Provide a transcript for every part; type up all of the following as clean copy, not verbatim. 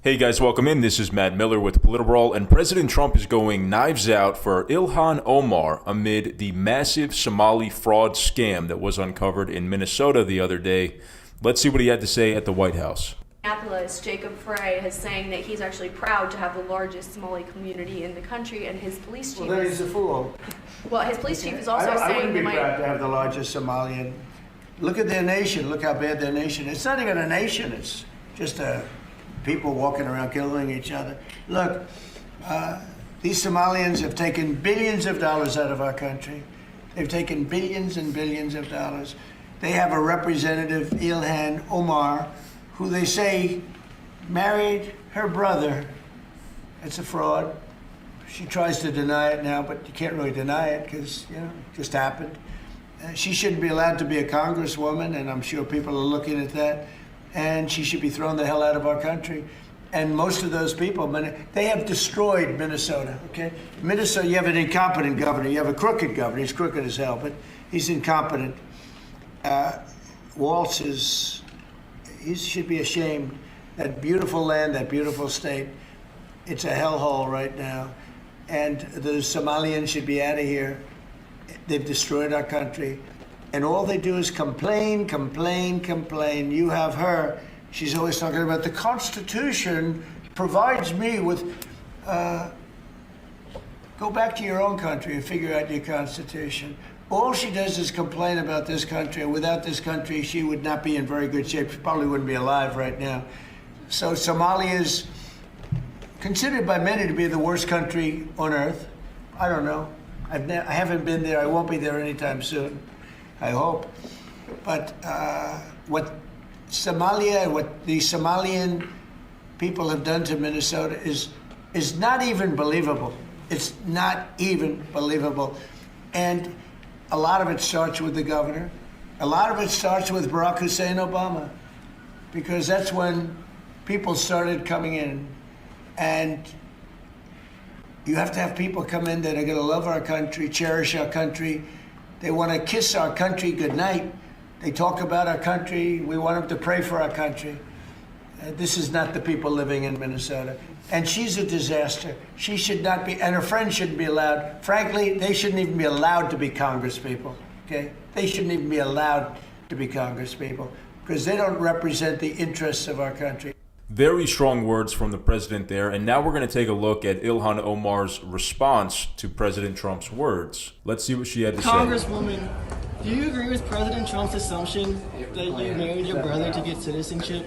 Hey guys, welcome in. This is Matt Miller with Political, and President Trump is going knives out for Ilhan Omar amid the massive Somali fraud scam that was uncovered in Minnesota the other day. Let's see what he had to say at the White House. Minneapolis, Jacob Frey is saying that he's actually proud to have the largest Somali community in the country, and his police chief. Well, then he's a fool. Well, his police chief is also I saying wouldn't be they proud might. to have the largest Somalian. Look at their nation. Look how bad their nation is. It's not even a nation. It's just people walking around killing each other. Look, these Somalians have taken billions of dollars out of our country. They've taken billions and billions of dollars. They have a representative, Ilhan Omar, who they say married her brother. It's a fraud. She tries to deny it now, but you can't really deny it because, it just happened. She shouldn't be allowed to be a congresswoman, and I'm sure people are looking at that. And she should be thrown the hell out of our country. And most of those people, they have destroyed Minnesota, okay? Minnesota, you have an incompetent governor. You have a crooked governor. He's crooked as hell, but he's incompetent. Waltz he should be ashamed. That beautiful land, that beautiful state, it's a hellhole right now. And the Somalians should be out of here. They've destroyed our country. And all they do is complain, complain, complain. You have her. She's always talking about the Constitution provides me with. Go back to your own country and figure out your Constitution. All she does is complain about this country. And without this country, she would not be in very good shape. She probably wouldn't be alive right now. So Somalia is considered by many to be the worst country on earth. I don't know. I haven't been there. I won't be there anytime soon. I hope. But what the Somalian people have done to Minnesota is not even believable. It's not even believable. And a lot of it starts with the governor. A lot of it starts with Barack Hussein Obama, because that's when people started coming in. And you have to have people come in that are going to love our country, cherish our country. They want to kiss our country goodnight. They talk about our country. We want them to pray for our country. This is not the people living in Minnesota. And she's a disaster. She should not be, and her friends shouldn't be allowed. Frankly, they shouldn't even be allowed to be congresspeople, okay? They shouldn't even be allowed to be congresspeople because they don't represent the interests of our country. Very strong words from the president there, and now we're going to take a look at Ilhan Omar's response to President Trump's words. Let's see what she had to say. Congresswoman, do you agree with President Trump's assumption that you married your brother to get citizenship?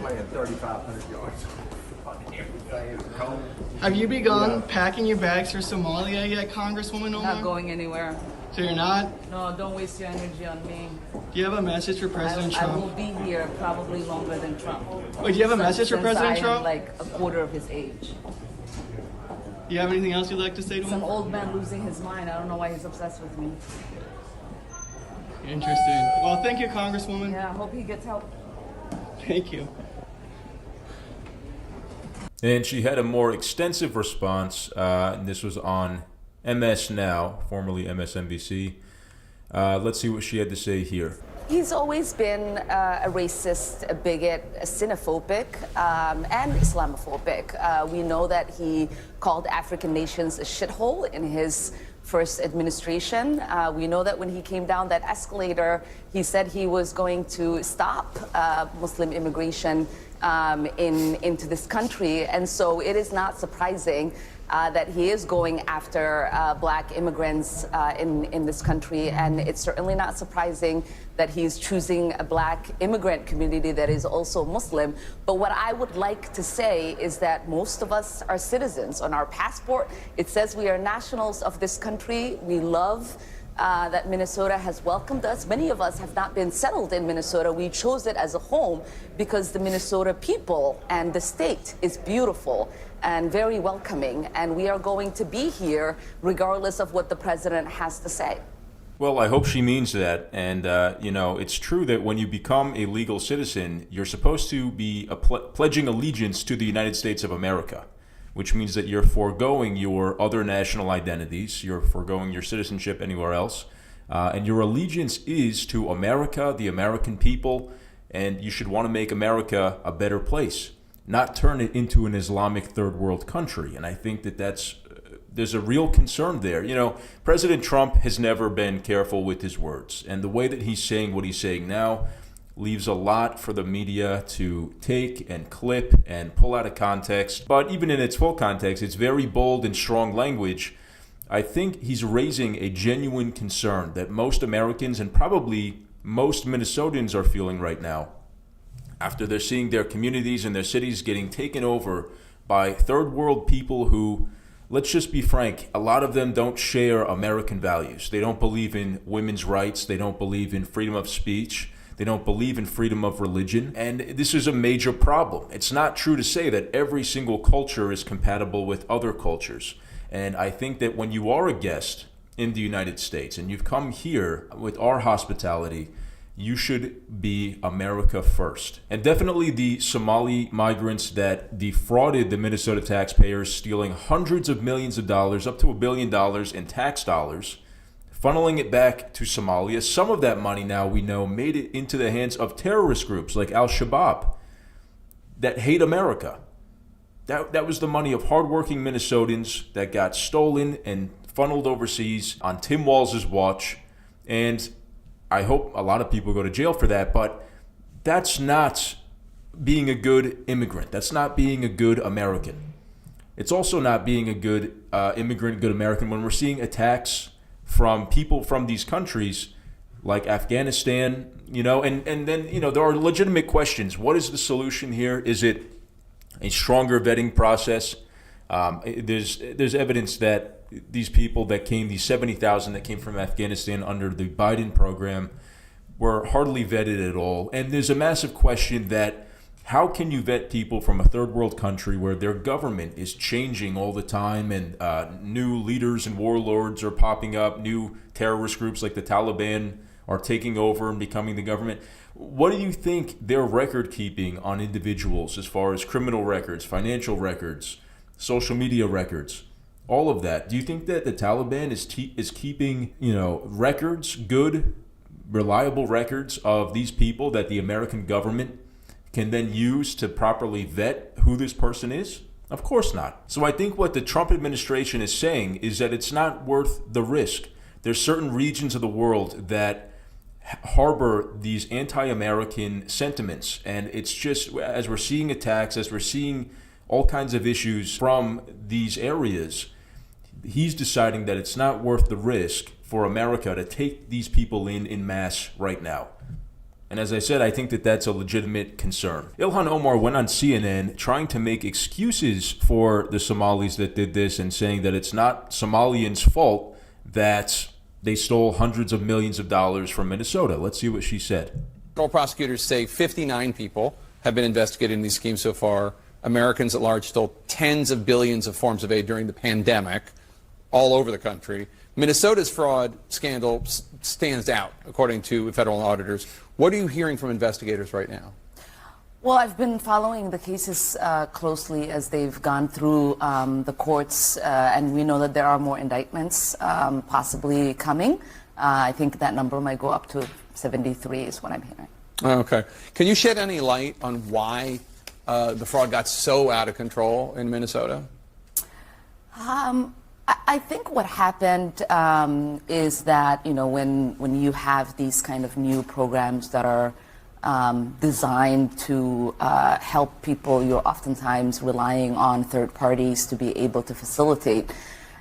Have you begun packing your bags for Somalia yet, Congresswoman Omar? Not going anywhere. So you're not? No, don't waste your energy on me. Do you have a message for President I Trump? will be here probably longer than Trump. Wait, do you have a message for President I Trump? am like a quarter of his age. Do you have anything else you'd like to say to He's an him? old man losing his mind. I don't know why he's obsessed with me. Interesting. Well, thank you, Congresswoman. Yeah, I hope he gets help. Thank you. And she had a more extensive response. This was on MS Now, formerly MSNBC. Let's see what she had to say here. He's always been a racist, a bigot, a xenophobic, and Islamophobic. We know that he called African nations a shithole in his first administration. We know that when he came down that escalator, he said he was going to stop Muslim immigration into this country. And so it is not surprising that he is going after black immigrants in this country. And it's certainly not surprising that he's choosing a black immigrant community that is also Muslim. But what I would like to say is that most of us are citizens. On our passport, it says we are nationals of this country. We love that Minnesota has welcomed us. Many of us have not been settled in Minnesota. We chose it as a home because the Minnesota people and the state is beautiful and very welcoming, and we are going to be here regardless of what the president has to say. Well, I hope she means that. And, it's true that when you become a legal citizen, you're supposed to be pledging allegiance to the United States of America, which means that you're foregoing your other national identities, you're foregoing your citizenship anywhere else, and your allegiance is to America, the American people, and you should want to make America a better place. not turn it into an Islamic third world country. And I think that there's a real concern there. You know, President Trump has never been careful with his words, and the way that he's saying what he's saying now leaves a lot for the media to take and clip and pull out of context. But even in its full context, it's very bold and strong language. I think he's raising a genuine concern that most Americans and probably most Minnesotans are feeling right now after they're seeing their communities and their cities getting taken over by third world people who, let's just be frank, a lot of them don't share American values. They don't believe in women's rights. They don't believe in freedom of speech. They don't believe in freedom of religion. And this is a major problem. It's not true to say that every single culture is compatible with other cultures. And I think that when you are a guest in the United States and you've come here with our hospitality, you should be America first. And definitely the Somali migrants that defrauded the Minnesota taxpayers, stealing hundreds of millions of dollars, up to $1 billion in tax dollars, funneling it back to Somalia. Some of that money now we know made it into the hands of terrorist groups like Al-Shabaab that hate America. That was the money of hardworking Minnesotans that got stolen and funneled overseas on Tim Walz's watch. And I hope a lot of people go to jail for that, but that's not being a good immigrant. That's not being a good American. It's also not being a good immigrant, good American when we're seeing attacks from people from these countries like Afghanistan, you know, and then, you know, there are legitimate questions. What is the solution here? Is it a stronger vetting process? There's evidence that these people that came, these 70,000 that came from Afghanistan under the Biden program, were hardly vetted at all. And there's a massive question that how can you vet people from a third world country where their government is changing all the time and new leaders and warlords are popping up, new terrorist groups like the Taliban are taking over and becoming the government? What do you think their record keeping on individuals as far as criminal records, financial records, social media records, all of that? Do you think that the Taliban is keeping, you know, records, good, reliable records of these people that the American government can then use to properly vet who this person is? Of course not. So I think what the Trump administration is saying is that it's not worth the risk. There's certain regions of the world that harbor these anti-American sentiments, and it's just, as we're seeing attacks, as we're seeing all kinds of issues from these areas, he's deciding that it's not worth the risk for America to take these people in mass right now. And as I said, I think that that's a legitimate concern. Ilhan Omar went on CNN trying to make excuses for the Somalis that did this and saying that it's not Somalians' fault that they stole hundreds of millions of dollars from Minnesota. Let's see what she said. Federal prosecutors say 59 people have been investigated in these schemes so far. Americans at large stole tens of billions of forms of aid during the pandemic all over the country. Minnesota's fraud scandal stands out, according to federal auditors. What are you hearing from investigators right now? Well, I've been following the cases closely as they've gone through the courts, and we know that there are more indictments possibly coming. I think that number might go up to 73 is what I'm hearing. Okay. Can you shed any light on why the fraud got so out of control in Minnesota? I think what happened is that, you know, when you have these kind of new programs that are designed to help people, you're oftentimes relying on third parties to be able to facilitate.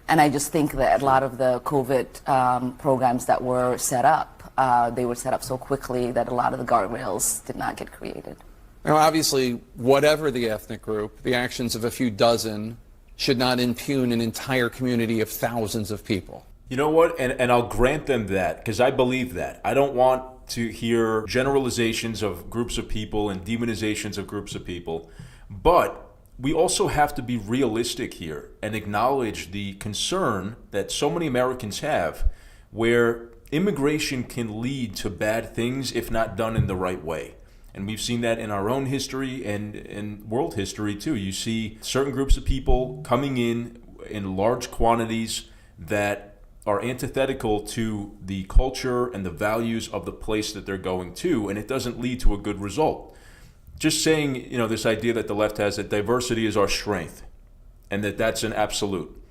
And I just think that a lot of the COVID programs that were set up, they were set up so quickly that a lot of the guardrails did not get created. Now, obviously, whatever the ethnic group, the actions of a few dozen should not impugn an entire community of thousands of people. You know what? And I'll grant them that, because I believe that. I don't want to hear generalizations of groups of people and demonizations of groups of people. But we also have to be realistic here and acknowledge the concern that so many Americans have, where immigration can lead to bad things if not done in the right way. And we've seen that in our own history and in world history too. You see certain groups of people coming in large quantities that are antithetical to the culture and the values of the place that they're going to, and it doesn't lead to a good result. just saying, this idea that the left has that diversity is our strength and that that's an absolute.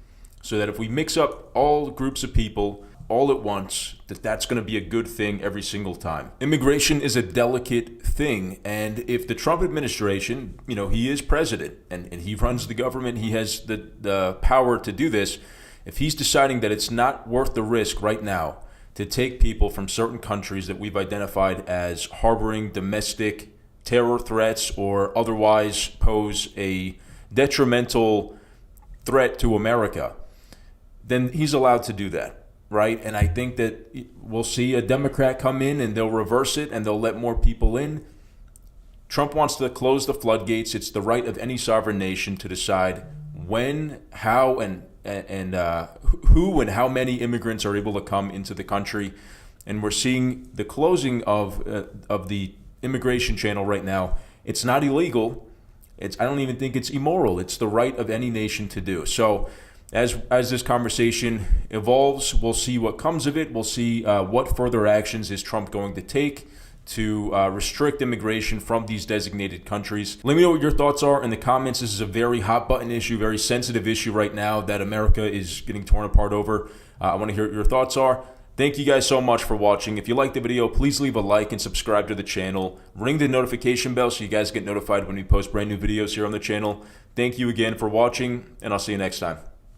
So that if we mix up all groups of people all at once, that's going to be a good thing every single time. Immigration is a delicate thing. And if the Trump administration, he is president and he runs the government, he has the power to do this. If he's deciding that it's not worth the risk right now to take people from certain countries that we've identified as harboring domestic terror threats or otherwise pose a detrimental threat to America, then he's allowed to do that. Right? And I think that we'll see a Democrat come in and they'll reverse it and they'll let more people in. Trump wants to close the floodgates. It's the right of any sovereign nation to decide when, how, and who and how many immigrants are able to come into the country. And we're seeing the closing of the immigration channel right now. It's not illegal. I don't even think it's immoral. It's the right of any nation to do. So as this conversation evolves, we'll see what comes of it. We'll see what further actions is Trump going to take to restrict immigration from these designated countries. Let me know what your thoughts are in the comments. This is a very hot button issue, very sensitive issue right now that America is getting torn apart over. I want to hear what your thoughts are. Thank you guys so much for watching. If you liked the video, please leave a like and subscribe to the channel. Ring the notification bell so you guys get notified when we post brand new videos here on the channel. Thank you again for watching, and I'll see you next time.